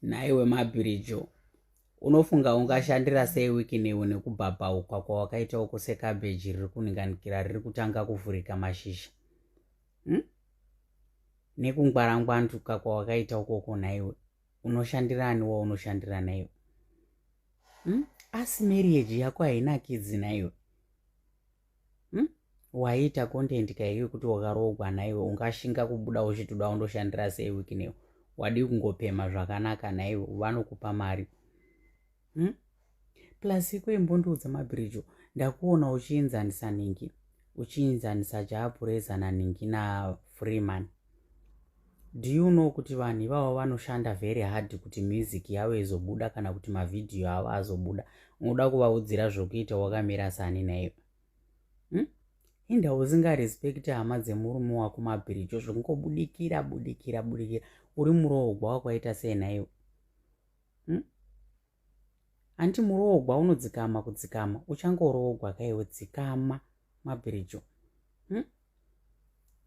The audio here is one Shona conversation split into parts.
Naiwe Mabrijo, unofunga ungashandira sei Wicknell nekubhabhauka kwawakaita uko sekabheji riri kuninganikira riri kutanga kuvhurika mashizha? Nekungwarangwanduka kwawakaita ukoko naiwe unoshandirani unoshandira naiwe? Asi marriage yako haina kidzi naiwe. Waita content kaiwe kuti wakaroogwa naiwe ungashinga kubuda uchitoda undoshandira sei Wicknell? Wadi kungopema zvakanaka naiwe vanokupa mari. Plus iko imbondoudza Mabrijo, ndakuona uchiinzanisa ningi, uchiinzanisa Jaapureza naningi naFreeman. Do you know kuti vanhu ivavo vanoshanda very hard kuti music yavo izobuda kana kuti mavidhiyo avo azobuda? Unoda kuvaudzira zvokuita wakamira sani naiwe? Inda usingarespect hama dzemurume wako Mabrijo, zvongobudikira budikira uri muroogwa wakaita sei naiwe? Anti muroogwa unodzikama kudzikama, uchangoroogwa kaiwe, dzikama Mabrijo.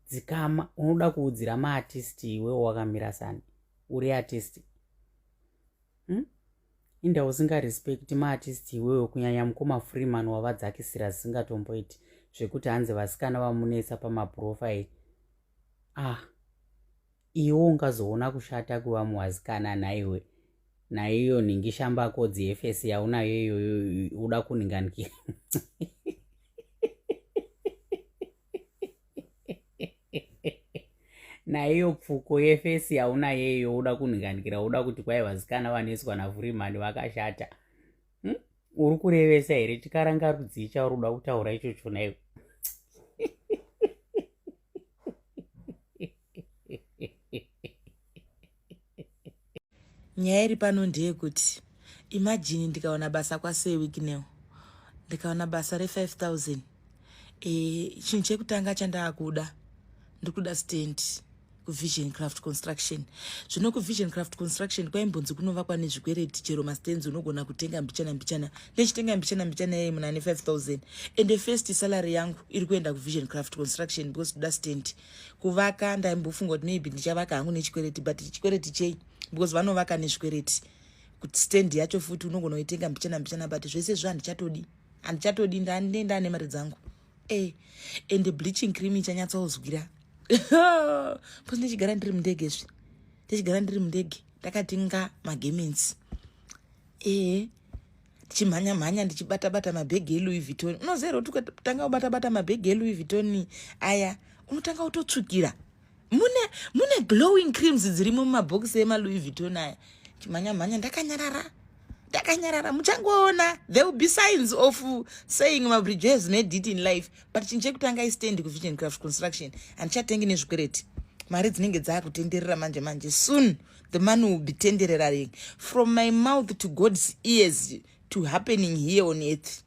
Dzikama, unoda kuudzira maartisti iwe wakamira sani, uri artisti. Inda usingarespect maartisti iwewe, kunyanya mukoma Freeman wavadzakisira zisingatomboiti zvekuti hanzi vasikana vamunesa pamaprofile. Iwe ungazoona kushata kuva muwasikana naiwe. Naiyo ningi shambako dziefesi yaunayo iyoyo uda kuninganikira. Naiyo pfuko yefesi yaunayo iyoyo uda kuninganikira, uda kuti kwai vasikana vaneswa naFreeman vakashata. Uri kurevesa here? Tikarangarudzi chauri uda kutaura ichocho naiwe. Nyaya iri pano ndeyekuti imagine ndikaona basa kwasei Wicknell, ndikaona basa re5,000. Chinhu chekutanga chandaakuda ndikuda stand kuvision craft construction. Zvino kuvision craft construction kwaimbonzi kunovakwa nezvikwereti, chero mastands unogona kutenga mbichana. Ndechitenga mbichana yei muna ne5,000 and the first salary yangu iri kuenda kuvision craft construction because kuda stand. Kuvaka ndaimbofunga kuti maybe ndichavaka hangu nechikwereti, but chikwereti chei? Because vanovaka nezvikwereti. Kuti stand yacho futi unogona kuitenga mbichana, but zvese handichatodi ndaenda nemari dzangu. And the bleaching cream ichanyatsauzwira. Pose ndichigara ndiri mundege ndakatenga magemens. Ndichimhanya ndichibata mabhegi eLouis Vuitton. Unoziva kuti ukatanga kubata mabhegi eLouis Vuitton aya unotanga kutotsvukira. Mune glowing creams dzirimo mumabhokisi emaLouis Vuitton aya. Chimhanya ndakanyarara. Muchangoona, there will be signs of saying Mabrijo has made it in life. But chinchekutanga istand kuvision craft construction and chatengi nezvikwereti. Mari dzinenge dzakutenderera manje. Soon the man will be tendereraring from my mouth to God's ears to happening here on earth.